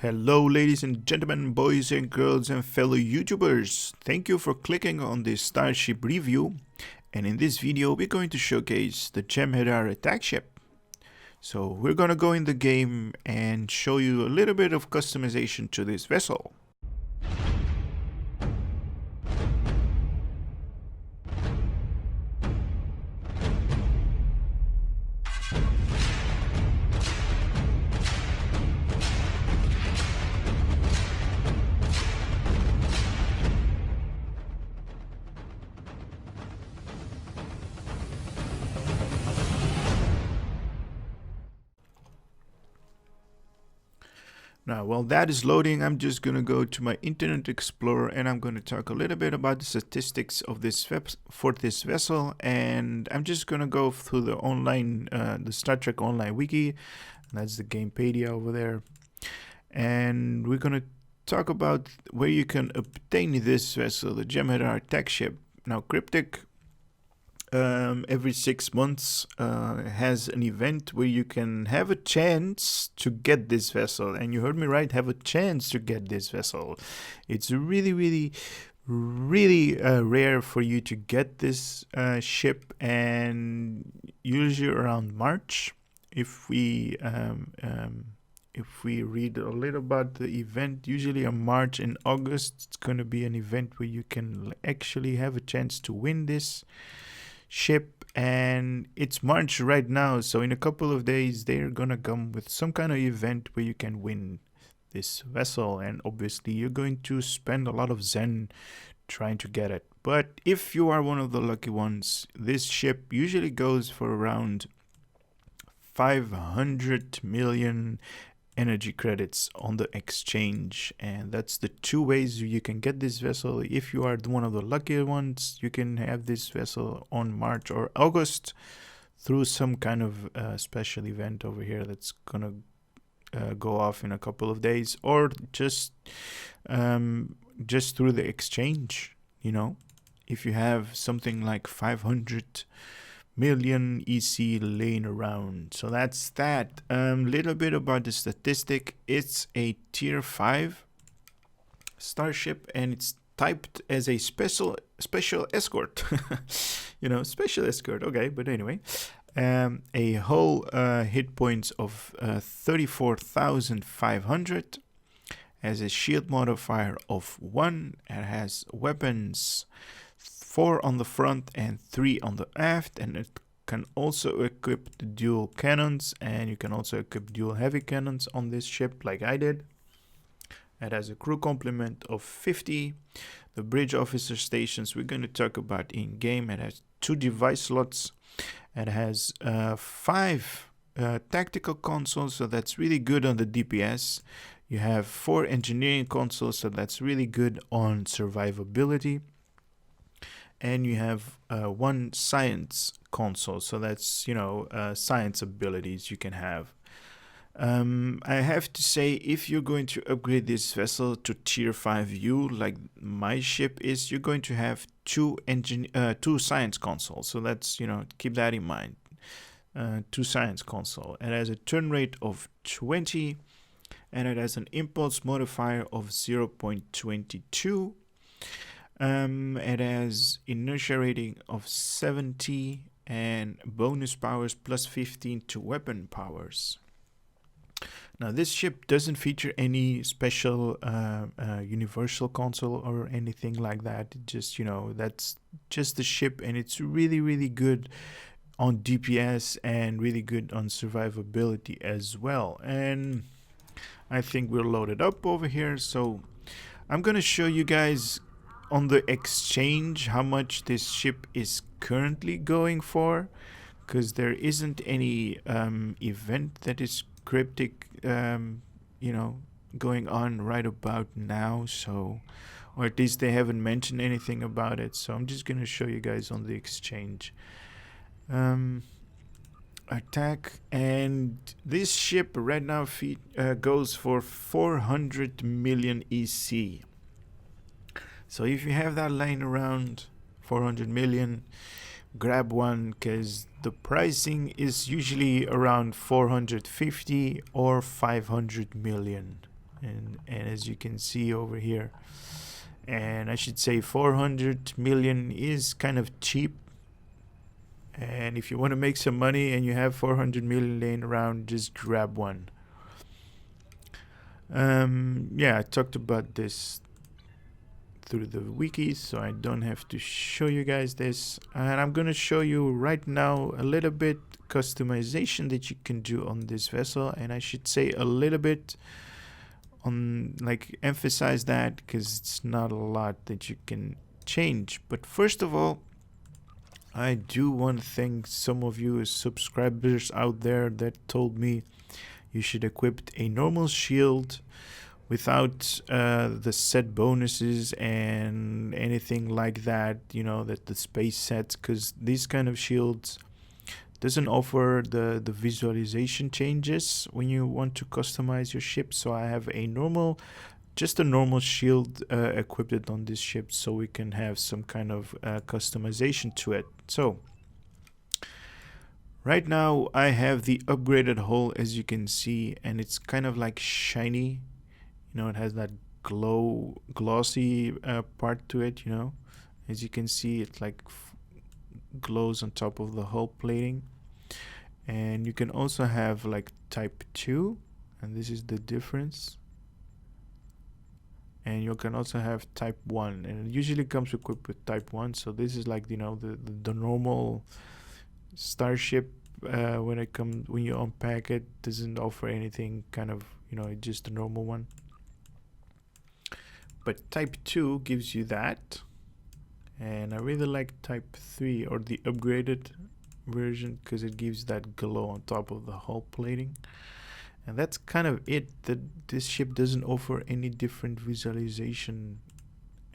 Hello ladies and gentlemen, boys and girls and fellow YouTubers. Thank you for clicking on this Starship review, and in this video we're going to showcase the Jem'Hadar Attack Ship. So we're gonna go in the game and show you a little bit of customization to this vessel. Now, while that is loading, I'm just going to go to my Internet Explorer and I'm going to talk a little bit about the statistics of this for this vessel. And I'm just going to go through the online, the Star Trek Online wiki. That's the Gamepedia over there. And we're going to talk about where you can obtain this vessel, the Jem'Hadar Attack Ship. Now, Cryptic every 6 months has an event where you can have a chance to get this vessel, and you heard me right, have a chance to get this vessel. It's really rare for you to get this ship, and usually around March. If we read a little about the event, usually in March and August, it's going to be an event where you can actually have a chance to win this ship. And it's March right now, so in a couple of days they're gonna come with some kind of event where you can win this vessel, and obviously you're going to spend a lot of Zen trying to get it. But if you are one of the lucky ones, this ship usually goes for around 500 million energy credits on the exchange, and that's the two ways you can get this vessel. If you are one of the lucky ones, you can have this vessel on March or August through some kind of special event over here that's gonna go off in a couple of days, or just through the exchange. You know, if you have something like 500 million EC laying around. So that's that. Little bit about the statistic. It's a tier 5 starship, and it's typed as a special escort. You know, special escort. Okay, but anyway, a whole hit points of 34,500. Has a shield modifier of 1. It has weapons 4 on the front and 3 on the aft, and it can also equip the dual cannons, and you can also equip dual heavy cannons on this ship like I did. It has a crew complement of 50. The bridge officer stations we're going to talk about in game. It has 2 device slots. It has 5 tactical consoles, so that's really good on the DPS. You have 4 engineering consoles, so that's really good on survivability. And you have 1 science console, so that's, you know, science abilities you can have. I have to say, if you're going to upgrade this vessel to tier 5-U like my ship is, you're going to have 2 science consoles. So that's, you know, keep that in mind. 2 science console. It has a turn rate of 20, and it has an impulse modifier of 0.22. It has inertia rating of 70 and bonus powers plus 15 to weapon powers. Now, this ship doesn't feature any special universal console or anything like that. It just, you know, that's just the ship, and it's really good on DPS and really good on survivability as well. And I think we're loaded up over here, so I'm gonna show you guys on the exchange how much this ship is currently going for, because there isn't any event that is cryptic you know, going on right about now, so, or at least they haven't mentioned anything about it. So I'm just gonna show you guys on the exchange. Attack, and this ship right now goes for 400 million EC. So if you have that laying around, 400 million, grab one, because the pricing is usually around 450 or 500 million. and as you can see over here, and I should say 400 million is kind of cheap. And if you want to make some money and you have 400 million laying around, just grab one. Yeah, I talked about this through the wiki, so I don't have to show you guys this. And I'm going to show you right now a little bit customization that you can do on this vessel. And I should say a little bit on, like, emphasize that, because it's not a lot that you can change. But first of all, I do want to thank some of you as subscribers out there that told me you should equip a normal shield without the set bonuses and anything like that, you know, that the space sets, because these kind of shields doesn't offer the visualization changes when you want to customize your ship. So I have a normal, just a normal shield equipped on this ship, so we can have some kind of customization to it. So right now I have the upgraded hull, as you can see, and it's kind of like shiny. You know, it has that glossy part to it, you know. As you can see, it like glows on top of the hull plating. And you can also have like type 2, and this is the difference. And you can also have type 1, and it usually comes equipped with type 1. So this is like, you know, the normal Starship. When you unpack it, doesn't offer anything kind of, you know, it's just a normal one. But type 2 gives you that, and I really like type 3 or the upgraded version, because it gives that glow on top of the hull plating. And that's kind of it. That this ship doesn't offer any different visualization.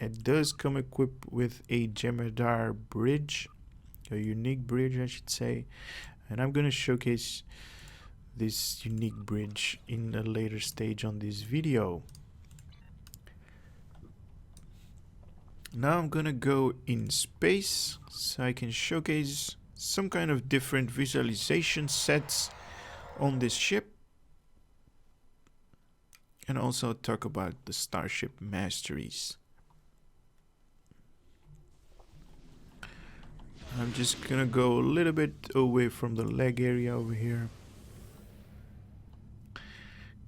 It does come equipped with a Jem'Hadar bridge, a unique bridge I should say, and I'm going to showcase this unique bridge in a later stage on this video. Now I'm gonna go in space so I can showcase some kind of different visualization sets on this ship, and also talk about the Starship Masteries. I'm just gonna go a little bit away from the leg area over here,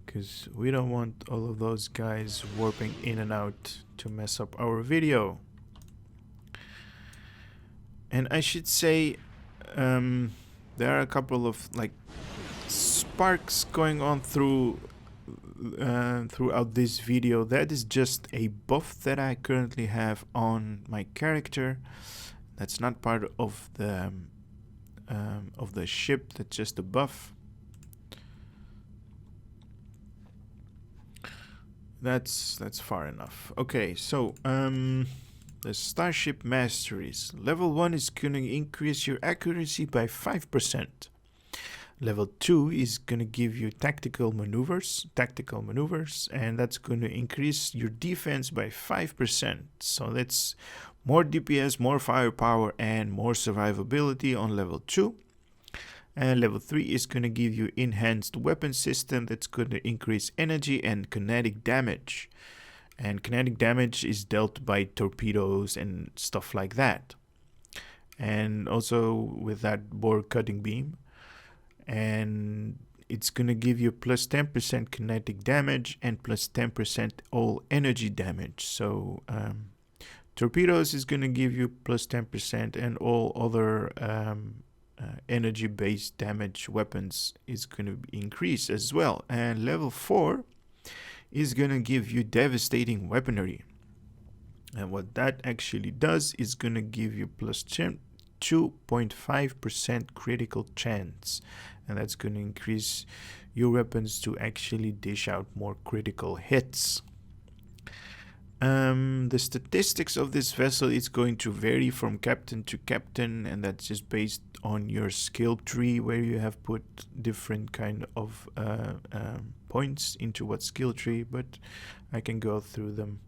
because we don't want all of those guys warping in and out to mess up our video. And I should say there are a couple of like sparks going on throughout this video. That is just a buff that I currently have on my character. That's not part of the ship. That's just a buff. That's far enough. Okay, so the Starship Masteries. Level 1 is going to increase your accuracy by 5%. Level 2 is going to give you tactical maneuvers, and that's going to increase your defense by 5%. So that's more DPS, more firepower, and more survivability on level 2. And level 3 is going to give you enhanced weapon system that's going to increase energy and kinetic damage. And kinetic damage is dealt by torpedoes and stuff like that. And also with that Borg cutting beam. And it's going to give you plus 10% kinetic damage and plus 10% all energy damage. So torpedoes is going to give you plus 10%, and all other energy-based damage weapons is going to increase as well. And level 4 is going to give you devastating weaponry. And what that actually does is going to give you plus 2.5% critical chance. And that's going to increase your weapons to actually dish out more critical hits. The statistics of this vessel is going to vary from captain to captain, and that's just based on your skill tree, where you have put different kind of points into what skill tree, but I can go through them.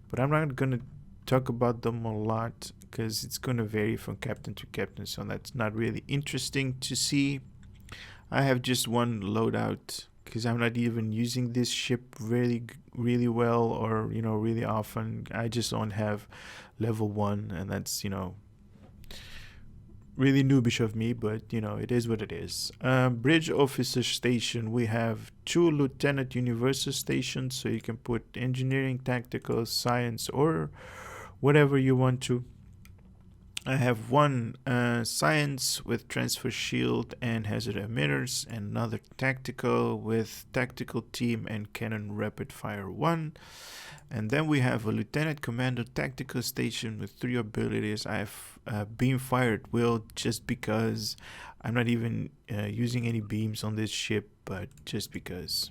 But I'm not going to talk about them a lot, because it's going to vary from captain to captain, so that's not really interesting to see. I have just one loadout because I'm not even using this ship really well, or you know, really often. I just don't have level 1, and that's, you know, really noobish of me, but you know, it is what it is. Bridge officer station, we have 2 lieutenant universal stations, so you can put engineering, tactical, science, or whatever you want to. I have 1 science with transfer shield and hazard emitters, and another tactical with tactical team and cannon rapid fire 1. And then we have a lieutenant commander tactical station with 3 abilities. I have beam fired will, just because I'm not even using any beams on this ship, but just because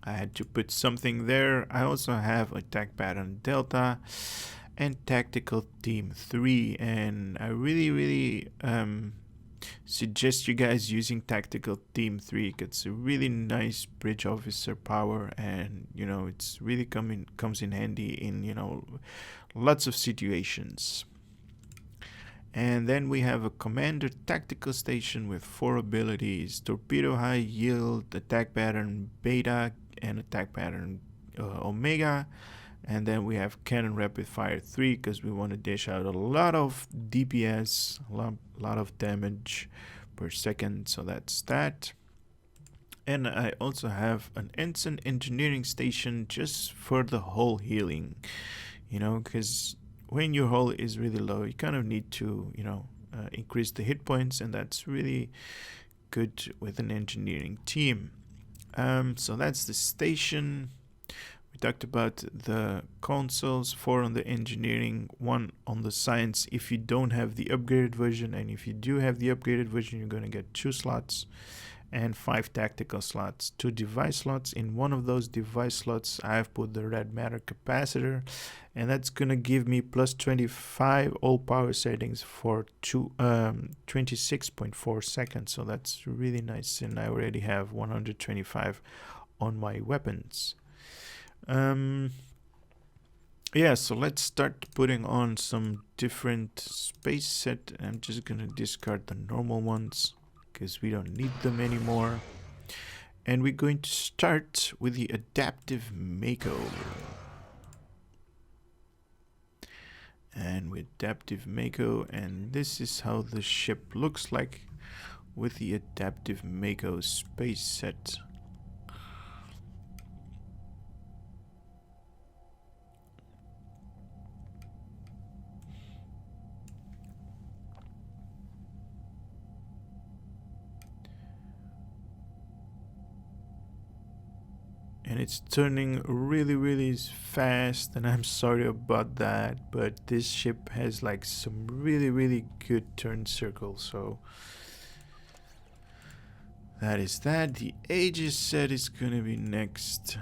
I had to put something there. I also have attack pattern delta and tactical team 3, and I really suggest you guys using tactical team 3, because it's a really nice bridge officer power, and you know, it's really comes in handy in, you know, lots of situations. And then we have a commander tactical station with 4 abilities: torpedo high yield, attack pattern beta, and attack pattern omega. And then we have cannon rapid fire 3, because we want to dish out a lot of DPS, a lot of damage per second. So that's that. And I also have an ensign engineering station just for the hull healing, you know, because when your hull is really low, you kind of need to, you know, increase the hit points, and that's really good with an engineering team. So that's the station. We talked about the consoles, 4 on the engineering, 1 on the science if you don't have the upgraded version, and if you do have the upgraded version, you're going to get 2 slots, and 5 tactical slots, 2 device slots. In one of those device slots, I have put the red matter capacitor, and that's going to give me plus 25 all power settings for 26.4 seconds. So that's really nice, and I already have 125 on my weapons. Yeah, so let's start putting on some different space set. I'm just gonna discard the normal ones because we don't need them anymore, and we're going to start with the adaptive M.A.C.O. And with adaptive M.A.C.O, and this is how the ship looks like with the adaptive M.A.C.O space set. And it's turning really fast, and I'm sorry about that, but this ship has like some really good turn circles. So that is that. The Aegis set is gonna be next.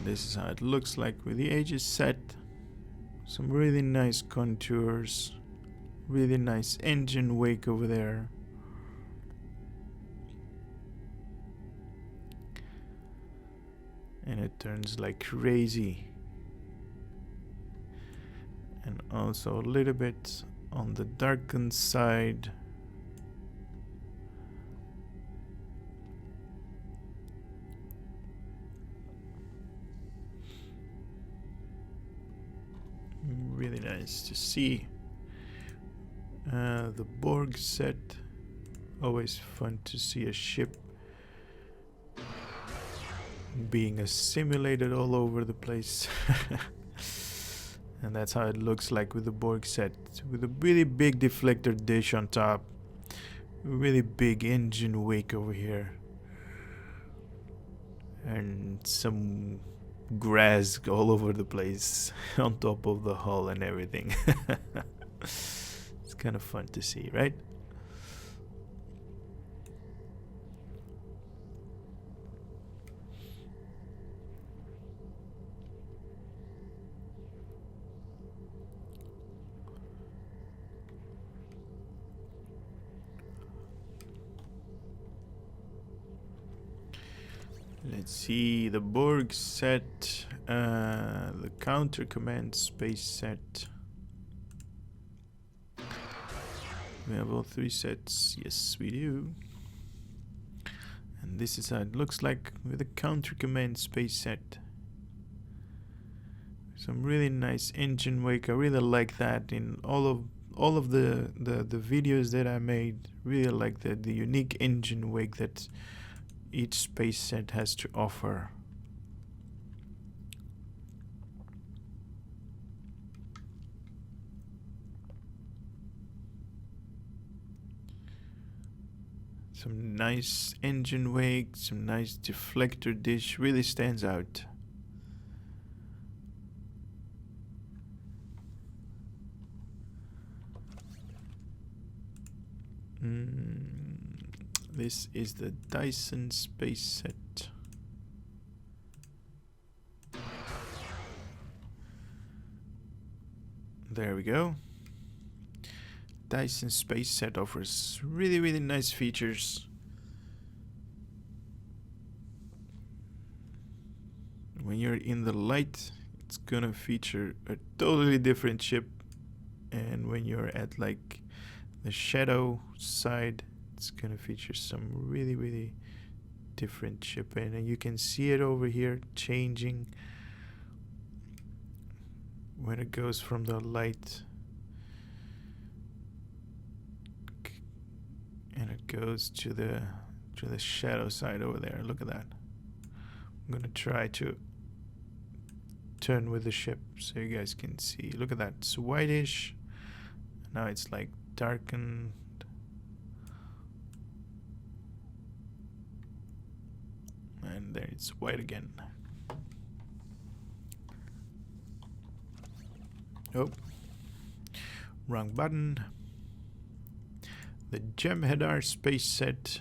This is how it looks like with the Aegis set. Some really nice contours, really nice engine wake over there. And it turns like crazy. And also a little bit on the darkened side. Really nice to see. The Borg set. Always fun to see a ship being assimilated all over the place. And that's how it looks like with the Borg set, with a really big deflector dish on top, a really big engine wake over here, and some grass all over the place on top of the hull and everything. It's kind of fun to see, right? Let's see the Borg set, the counter command space set. We have all 3 sets. Yes, we do. And this is how it looks like with a counter command space set. Some really nice engine wake. I really like that in all of the videos that I made. Really like the unique engine wake that each space set has to offer. Some nice engine wake, some nice deflector dish, really stands out. This is the Dyson space set. There we go. Dyson space set offers really nice features. When you're in the light, it's gonna feature a totally different ship, and when you're at like the shadow side, it's gonna feature some really different ship, and you can see it over here changing when it goes from the light and it goes to the shadow side over there. Look at that. I'm gonna try to turn with the ship so you guys can see. Look at that, it's whitish. Now it's like darkened. And there it's white again. Oh, wrong button. The Jem'Hadar Space set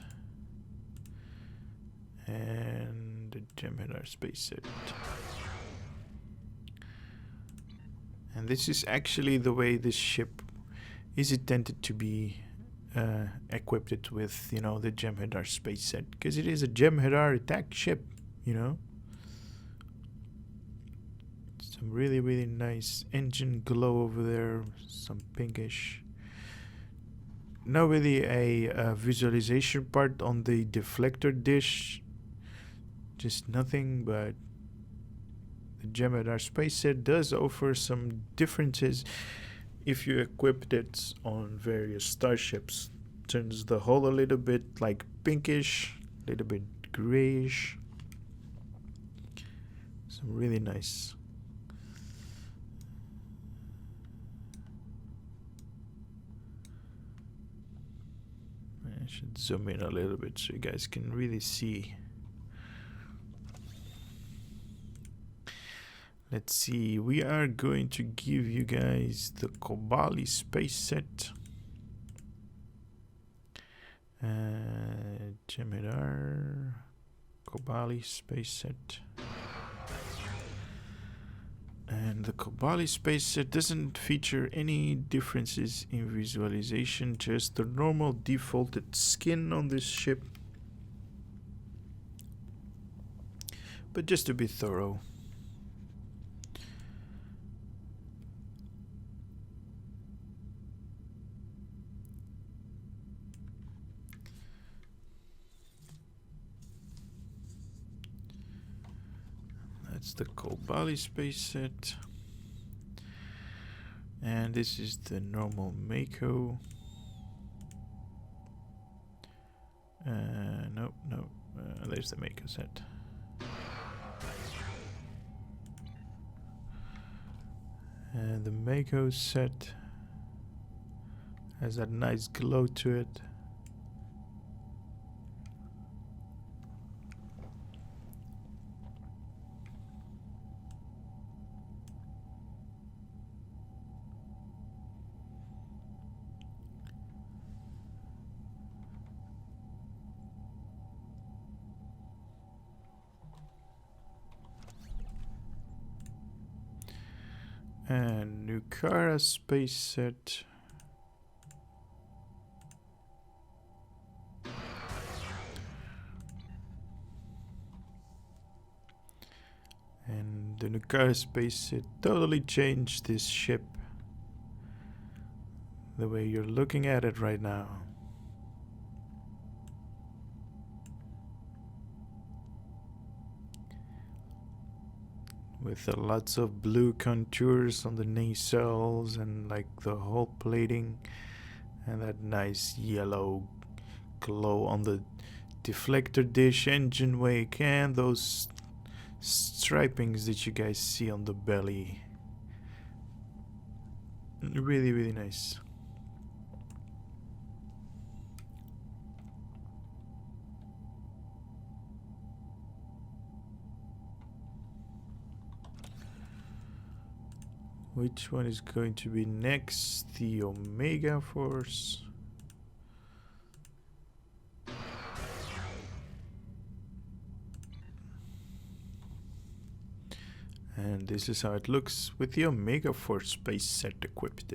and the Jem'Hadar Space set. And this is actually the way this ship is intended to be equipped with, you know, the Jem'Hadar Space set, because it is a Jem'Hadar Attack Ship, you know. Some really nice engine glow over there, some pinkish. Not really a visualization part on the deflector dish, just nothing, but the Jem'Hadar Space set does offer some differences if you equipped it on various starships. Turns the hull a little bit like pinkish, a little bit grayish. Some really nice. I should zoom in a little bit so you guys can really see. Let's see, we are going to give you guys the Kobali space set. Jem'Hadar Kobali space set. And the Kobali space set doesn't feature any differences in visualization, just the normal defaulted skin on this ship. But just to be thorough. That's the Kobali space set. And this is the normal M.A.C.O. No, there's the M.A.C.O set. And the M.A.C.O set has that nice glow to it. And Nukara space set. And the Nukara space set totally changed this ship. The way you're looking at it right now. with lots of blue contours on the nacelles and like the whole plating, and that nice yellow glow on the deflector dish, engine wake, and those stripings that you guys see on the belly. Really, really nice. Which one is going to be next? The Omega Force. And this is how it looks with the Omega Force space set equipped.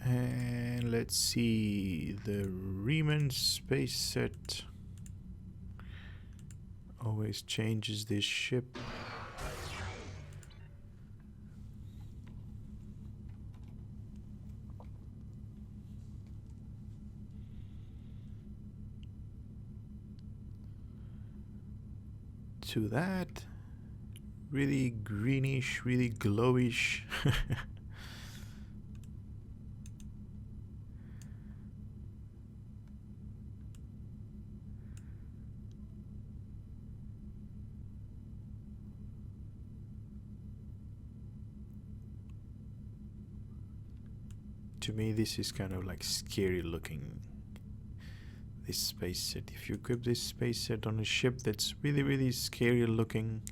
And let's see, the Riemann space set always changes this ship. To that, really greenish, really glowish. To me, this is kind of like scary looking. This space set. If you equip this space set on a ship that's really, really scary looking.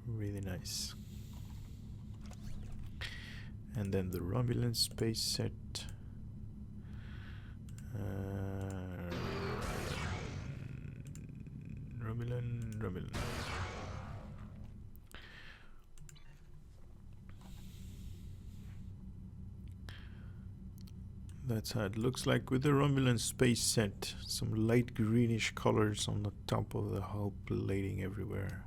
Really nice. And then the Romulan space set. Romulan. That's how it looks like with the Romulan space set. Some light greenish colors on the top of the hull plating everywhere.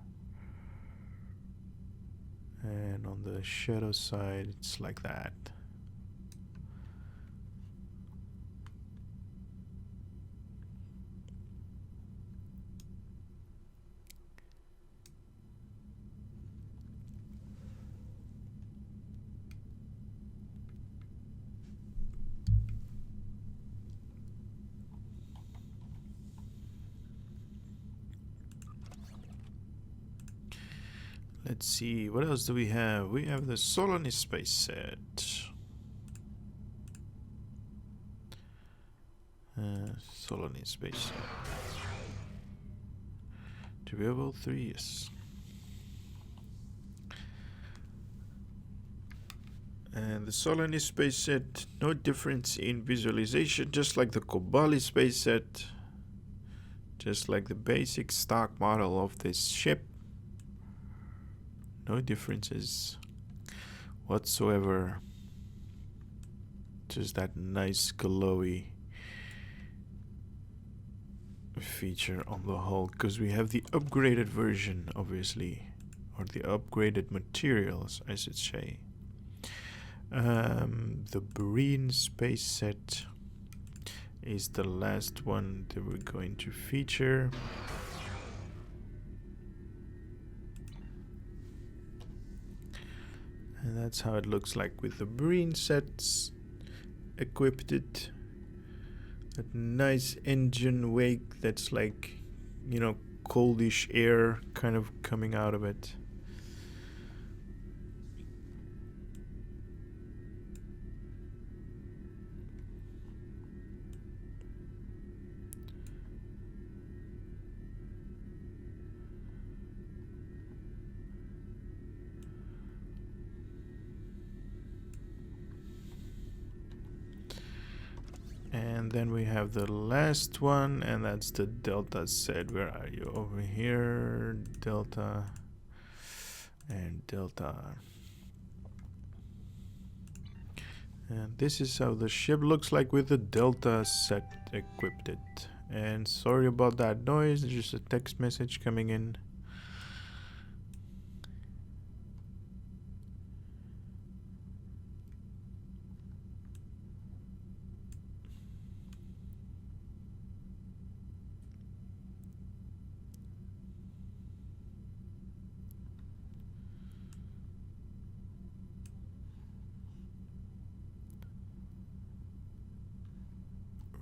And on the shadow side, it's like that. Let's see, what else do we have? We have the Solanae space set. Solanae space set. Durable 3, yes. And the Solanae space set, no difference in visualization, just like the Kobali space set. Just like the basic stock model of this ship. No differences whatsoever. Just that nice glowy feature on the hull, because we have the upgraded version, obviously, or the upgraded materials, I should say. The Breen space set is the last one that we're going to feature. And that's how it looks like with the Breen sets equipped. That nice engine wake that's like, you know, coldish air kind of coming out of it. And then we have the last one, and that's the Delta set. Where are you? Over here, Delta and Delta. And this is how the ship looks like with the Delta set equipped. And sorry about that noise, there's just a text message coming in.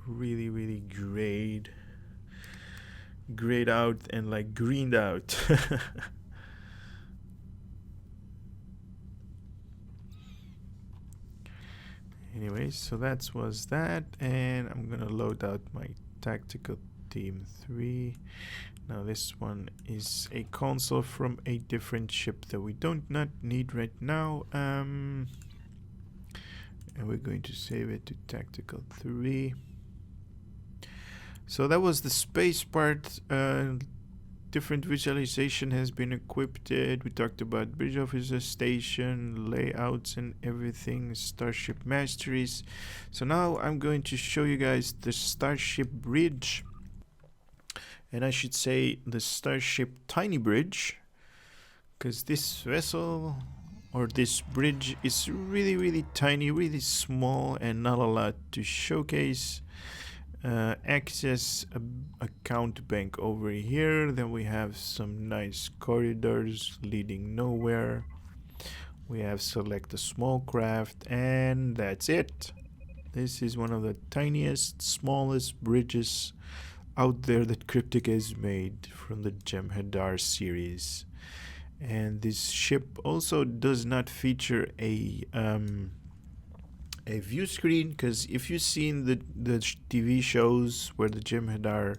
Really grayed out and like greened out. Anyways, so that was that, and I'm gonna load out my tactical team 3. Now this one is a console from a different ship that we not need right now, and we're going to save it to tactical 3. So that was the space part. Different visualization has been equipped. We talked about bridge officer station, layouts and everything, Starship Masteries. So now I'm going to show you guys the Starship Bridge. And I should say the Starship Tiny Bridge, because this vessel or this bridge is really tiny, really small, and not a lot to showcase. Access account bank over here. Then we have some nice corridors leading nowhere. We have select a small craft, and that's it. This is one of the tiniest, smallest bridges out there that Cryptic has made from the Jem'Hadar series. And this ship also does not feature a view screen, because if you've seen the TV shows where the Jem'Hadar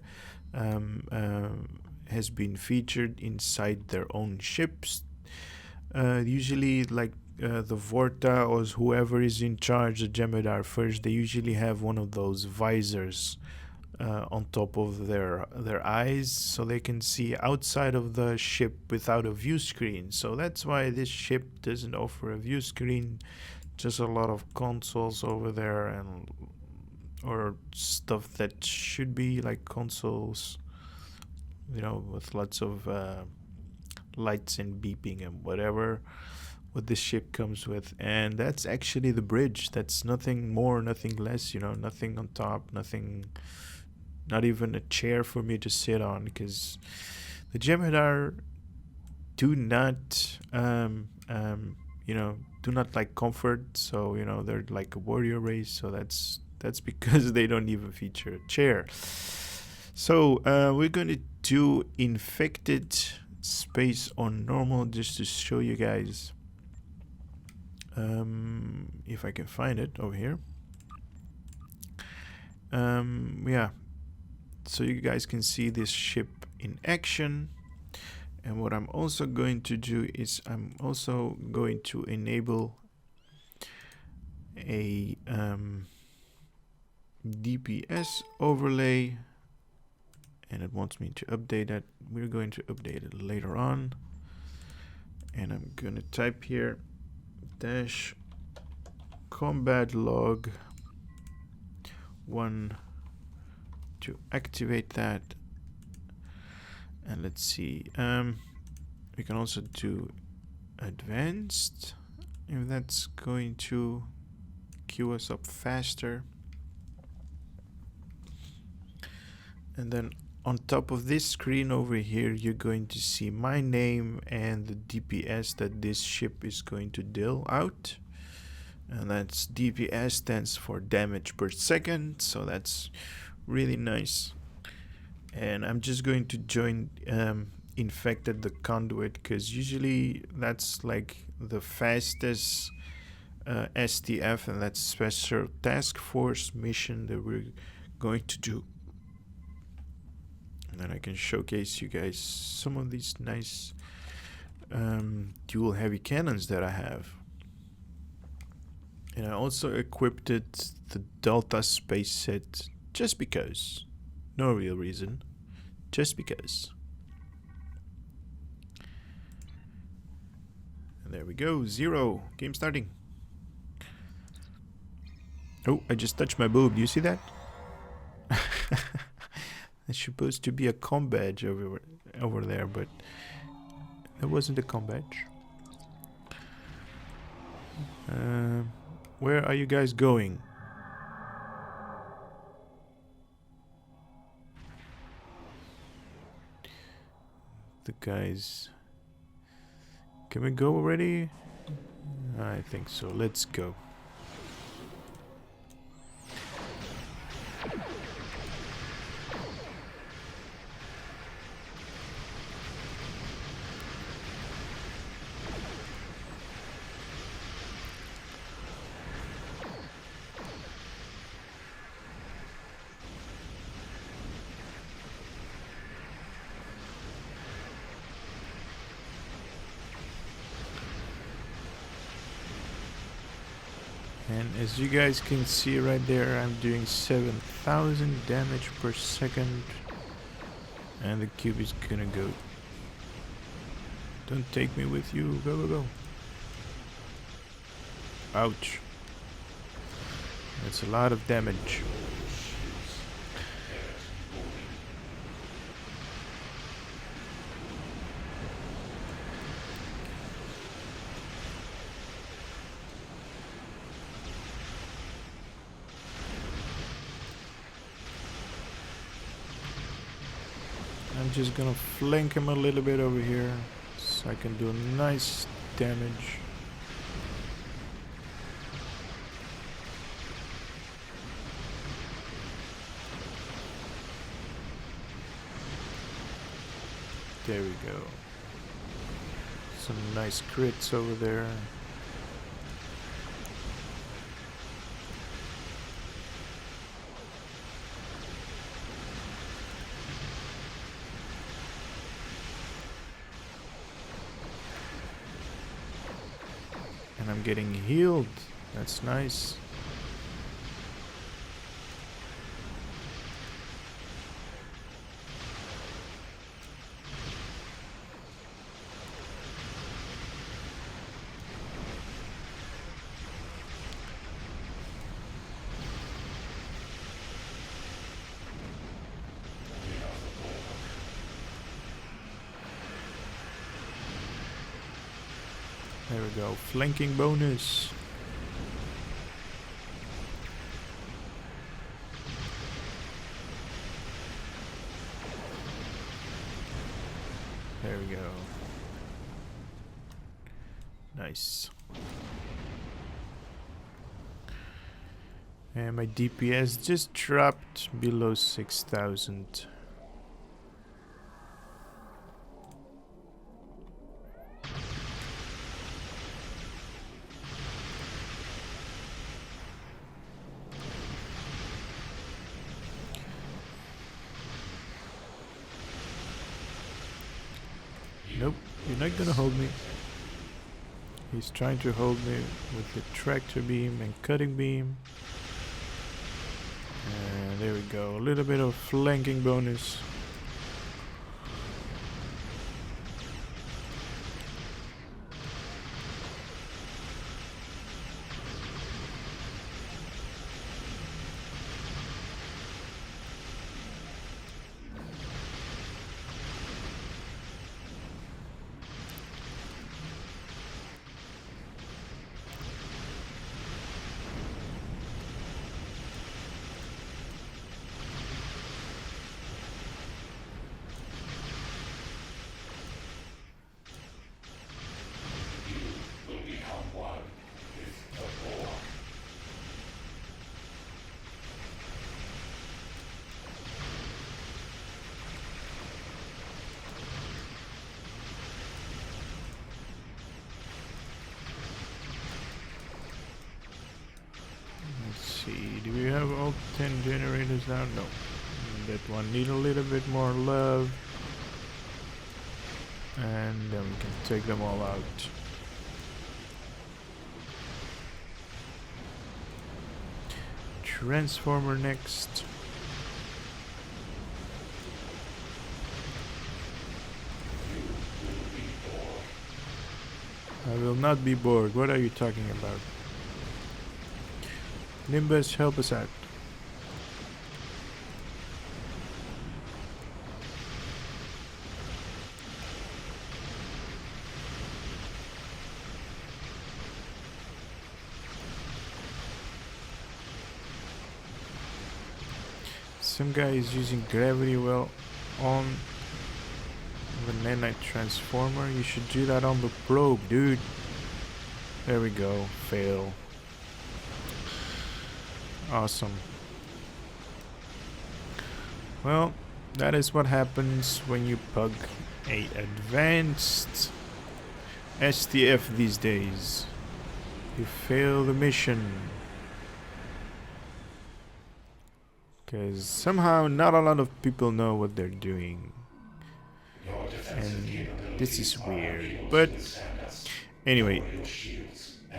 has been featured inside their own ships, usually like the Vorta or whoever is in charge of Jem'Hadar first, they usually have one of those visors on top of their eyes, so they can see outside of the ship without a view screen. So that's why this ship doesn't offer a view screen. Just a lot of consoles over there, and or stuff that should be like consoles, you know, with lots of lights and beeping and whatever what this ship comes with. And that's actually the bridge. That's nothing more, nothing less, you know, nothing on top, nothing, not even a chair for me to sit on, because the Jem'Hadar do not you know, do not like comfort. So, you know, they're like a warrior race, so that's because they don't even feature a chair. So we're going to do infected space on normal just to show you guys, if I can find it over here. Yeah, so you guys can see this ship in action. And what I'm also going to do is I'm also going to enable a DPS overlay, and it wants me to update that. We're going to update it later on, and I'm going to type here dash combat log 1 to activate that. And let's see, we can also do advanced if that's going to queue us up faster. And then on top of this screen over here, you're going to see my name and the DPS that this ship is going to deal out. And that's DPS stands for damage per second, so that's really nice. And I'm just going to join infected the conduit, because usually that's like the fastest STF, and that's special task force mission that we're going to do. And then I can showcase you guys some of these nice dual heavy cannons that I have. And I also equipped the Delta Space set Just because. No real reason. Just because. And there we go. 0. Game starting. Oh, I just touched my boob. Do you see that? It's supposed to be a com badge over there, but that wasn't a com badge. Where are you guys going? The guys... Can we go already? I think so. Let's go. And as you guys can see right there, I'm doing 7,000 damage per second. And the cube is gonna go. Don't take me with you. Go, go, go. Ouch. That's a lot of damage. I'm just gonna flank him a little bit over here so I can do nice damage. There we go. Some nice crits over there. And I'm getting healed. That's nice. There we go, flanking bonus. There we go. Nice. And my DPS just dropped below 6,000. Nope, you're not gonna hold me. He's trying to hold me with the tractor beam and cutting beam. And there we go, a little bit of flanking bonus. Do we have all 10 generators now? No. That one need a little bit more love. And then we can take them all out. Transformer next. I will not be Borg. What are you talking about? Nimbus, help us out. Some guy is using gravity well on the nanite transformer. You should do that on the probe, dude. There we go. Fail. Awesome. Well, that is what happens when you pug a advanced STF these days. You fail the mission. Because somehow not a lot of people know what they're doing. And this is weird. But anyway,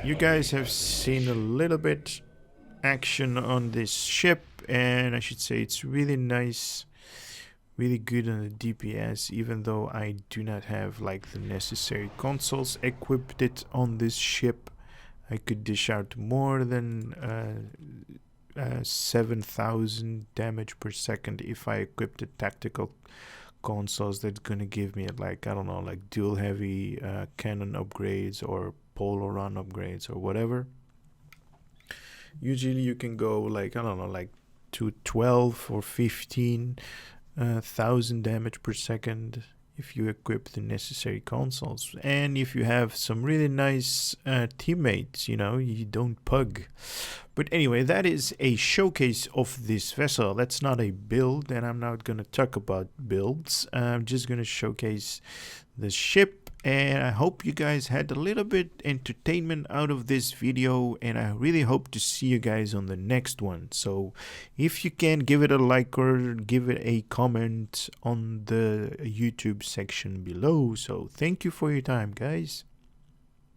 you guys have seen a little bit action on this ship, and I should say it's really nice, really good on the DPS, even though I do not have like the necessary consoles equipped it on this ship. I could dish out more than 7,000 damage per second if I equip the tactical consoles. That's gonna give me like, I don't know, like dual heavy cannon upgrades or polar run upgrades or whatever. Usually you can go like, I don't know, like to 12 or 15,000 damage per second if you equip the necessary consoles, and if you have some really nice teammates, you know, you don't pug. But anyway, that is a showcase of this vessel. That's not a build, and I'm not going to talk about builds. I'm just going to showcase the ship, and I hope you guys had a little bit entertainment out of this video, and I really hope to see you guys on the next one. So if you can, give it a like or give it a comment on the YouTube section below. So thank you for your time, guys.